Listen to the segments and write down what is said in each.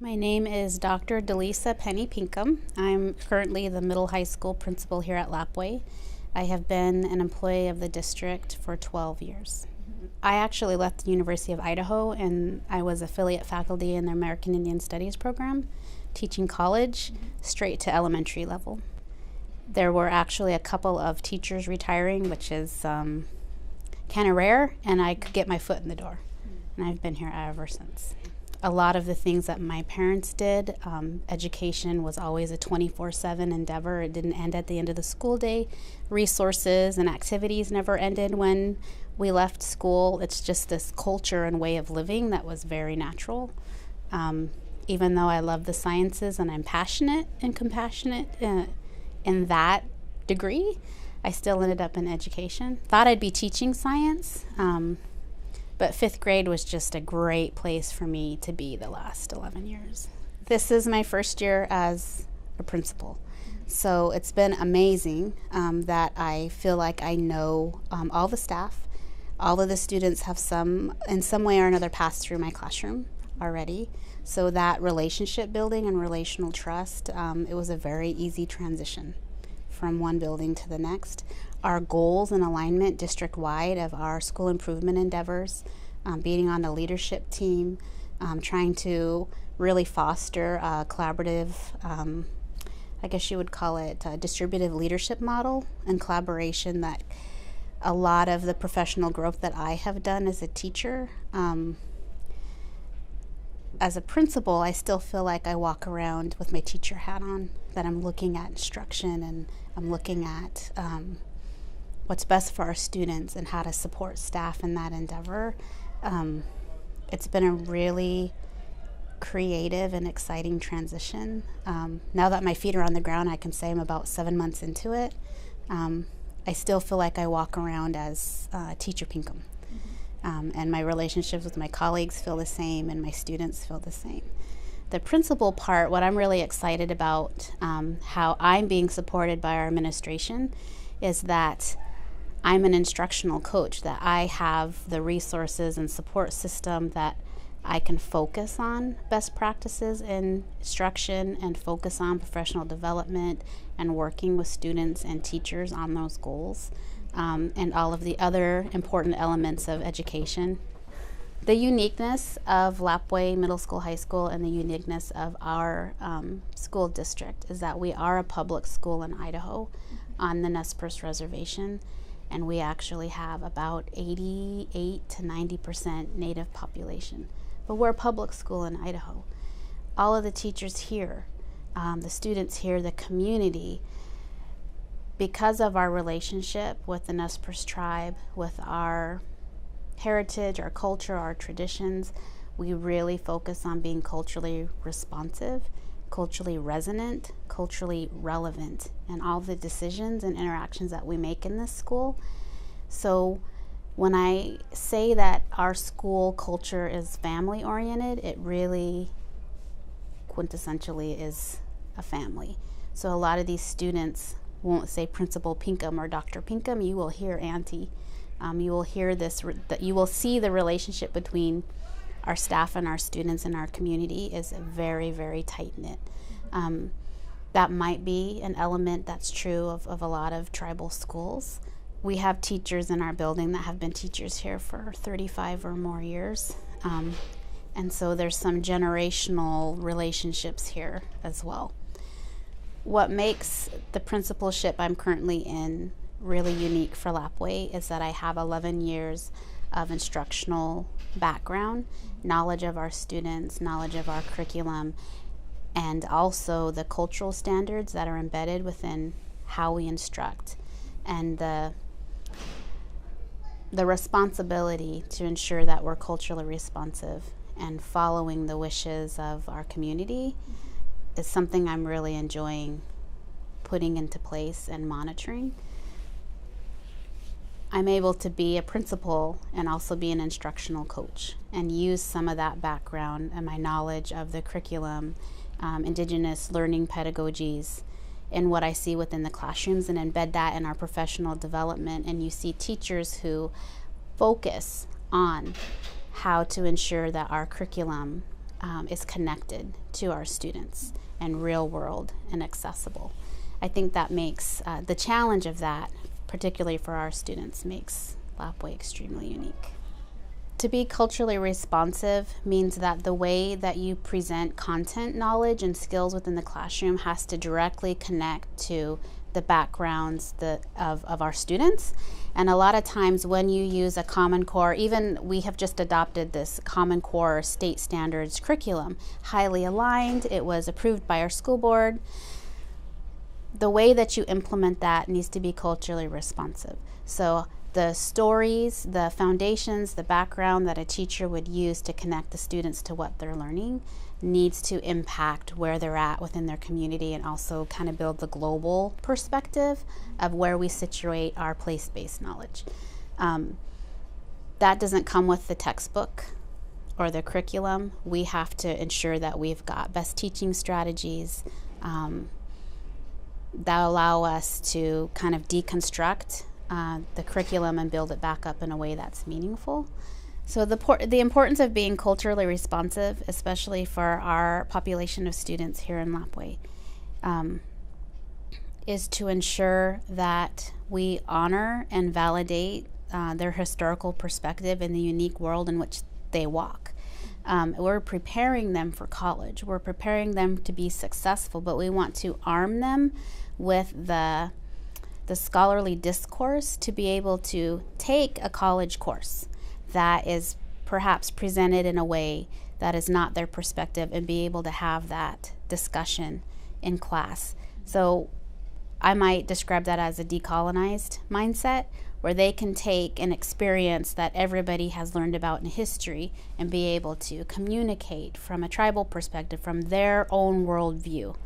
My name is Dr. Delisa Penny Pinkham. I'm currently the middle high school principal here at Lapwai. I have been an employee of the district for 12 years. I actually left the University of Idaho and I was affiliate faculty in their American Indian Studies program, teaching college straight to elementary level. There were actually a couple of teachers retiring, which is kind of rare, and I could get my foot in the door. And I've been here ever since. A lot of the things that my parents did, education was always a 24/7 endeavor. It didn't end at the end of the school day. Resources and activities never ended when we left school. It's just this culture and way of living that was very natural. Even though I love the sciences and I'm passionate and compassionate in that degree, I still ended up in education. Thought I'd be teaching science. But fifth grade was just a great place for me to be the last 11 years. This is my first year as a principal. So it's been amazing that I feel like I know all the staff. All of the students have in some way or another passed through my classroom already. So that relationship building and relational trust, it was a very easy transition from one building to the next. Our goals and alignment district-wide of our school improvement endeavors, being on the leadership team, trying to really foster a collaborative, I guess you would call it a distributive leadership model and collaboration that a lot of the professional growth that I have done as a teacher. As a principal, I still feel like I walk around with my teacher hat on, that I'm looking at instruction and I'm looking at what's best for our students and how to support staff in that endeavor. It's been a really creative and exciting transition. Now that my feet are on the ground, I can say I'm about 7 months into it. I still feel like I walk around as Teacher Pinkham. And my relationships with my colleagues feel the same and my students feel the same. The principal part, what I'm really excited about, how I'm being supported by our administration, is that I'm an instructional coach, that I have the resources and support system that I can focus on best practices in instruction and focus on professional development and working with students and teachers on those goals, and all of the other important elements of education. The uniqueness of Lapwai Middle School, High School, and the uniqueness of our school district is that we are a public school in Idaho on the Nez Perce Reservation, and we actually have about 88 to 90% native population. But we're a public school in Idaho. All of the teachers here, the students here, the community, because of our relationship with the Nez Perce tribe, with our heritage, our culture, our traditions, we really focus on being culturally responsive, culturally resonant, culturally relevant in all the decisions and interactions that we make in this school. So when I say that our school culture is family oriented, it really quintessentially is a family. So a lot of these students won't say Principal Pinkham or Dr. Pinkham, you will hear Auntie. You will hear this, you will see the relationship between our staff and our students in our community is very, very tight-knit. That might be an element that's true of a lot of tribal schools. We have teachers in our building that have been teachers here for 35 or more years. And so there's some generational relationships here as well. What makes the principalship I'm currently in really unique for Lapwai is that I have 11 years of instructional background, knowledge of our students, knowledge of our curriculum, and also the cultural standards that are embedded within how we instruct, and the responsibility to ensure that we're culturally responsive and following the wishes of our community is something I'm really enjoying putting into place and monitoring. I'm able to be a principal and also be an instructional coach and use some of that background and my knowledge of the curriculum, indigenous learning pedagogies, and what I see within the classrooms and embed that in our professional development. And you see teachers who focus on how to ensure that our curriculum is connected to our students and real world and accessible. I think that makes the challenge of that, particularly for our students, makes Lapwai extremely unique. To be culturally responsive means that the way that you present content, knowledge, and skills within the classroom has to directly connect to the backgrounds of our students. And a lot of times when you use a Common Core, even we have just adopted this Common Core state standards curriculum, highly aligned, it was approved by our school board. The way that you implement that needs to be culturally responsive. So the stories, the foundations, the background that a teacher would use to connect the students to what they're learning needs to impact where they're at within their community, and also kind of build the global perspective of where we situate our place-based knowledge. That doesn't come with the textbook or the curriculum. We have to ensure that we've got best teaching strategies that allow us to kind of deconstruct the curriculum and build it back up in a way that's meaningful. So the importance of being culturally responsive, especially for our population of students here in Lapwai, is to ensure that we honor and validate their historical perspective in the unique world in which they walk. We're preparing them for college. We're preparing them to be successful, but we want to arm them with the scholarly discourse to be able to take a college course that is perhaps presented in a way that is not their perspective, and be able to have that discussion in class. So I might describe that as a decolonized mindset, where they can take an experience that everybody has learned about in history and be able to communicate from a tribal perspective, from their own worldview,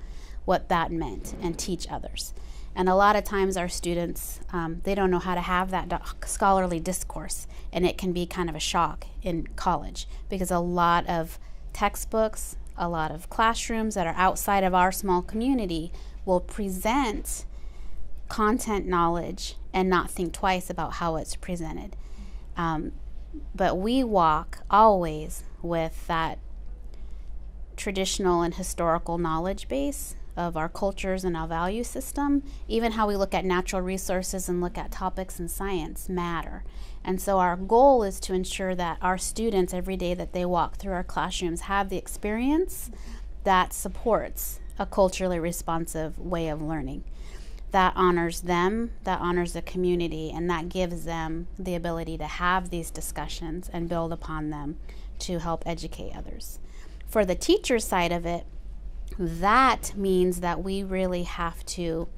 what that meant, and teach others. And a lot of times our students, they don't know how to have that scholarly discourse, and it can be kind of a shock in college, because a lot of textbooks, a lot of classrooms that are outside of our small community will present content knowledge and not think twice about how it's presented. But we walk always with that traditional and historical knowledge base of our cultures and our value system. Even how we look at natural resources and look at topics in science matter. And so our goal is to ensure that our students, every day that they walk through our classrooms, have the experience that supports a culturally responsive way of learning, that honors them, that honors the community, and that gives them the ability to have these discussions and build upon them to help educate others. For the teacher side of it, that means that we really have to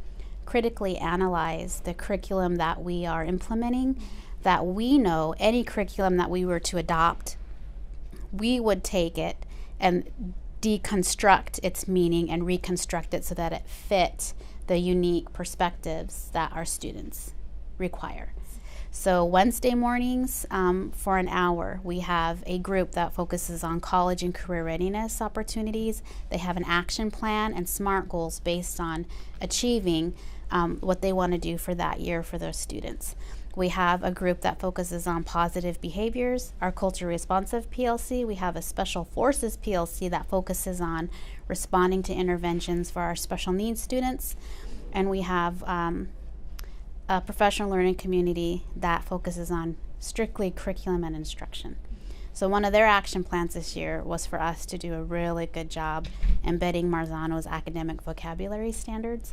critically analyze the curriculum that we are implementing, that we know any curriculum that we were to adopt, we would take it and deconstruct its meaning and reconstruct it so that it fit the unique perspectives that our students require. So Wednesday mornings, for an hour, we have a group that focuses on college and career readiness opportunities. They have an action plan and SMART goals based on achieving what they want to do for that year for those students. We have a group that focuses on positive behaviors, our culture responsive PLC. We have a special forces PLC that focuses on responding to interventions for our special needs students. And we have a professional learning community that focuses on strictly curriculum and instruction. So one of their action plans this year was for us to do a really good job embedding Marzano's academic vocabulary standards.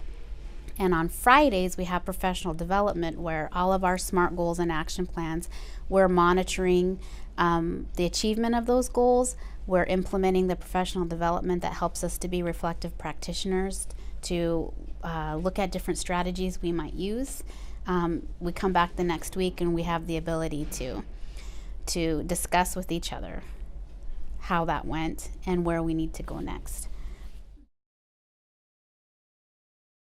And on Fridays, we have professional development, where all of our SMART goals and action plans, we're monitoring the achievement of those goals. We're implementing the professional development that helps us to be reflective practitioners, to look at different strategies we might use. We come back the next week and we have the ability to discuss with each other how that went and where we need to go next.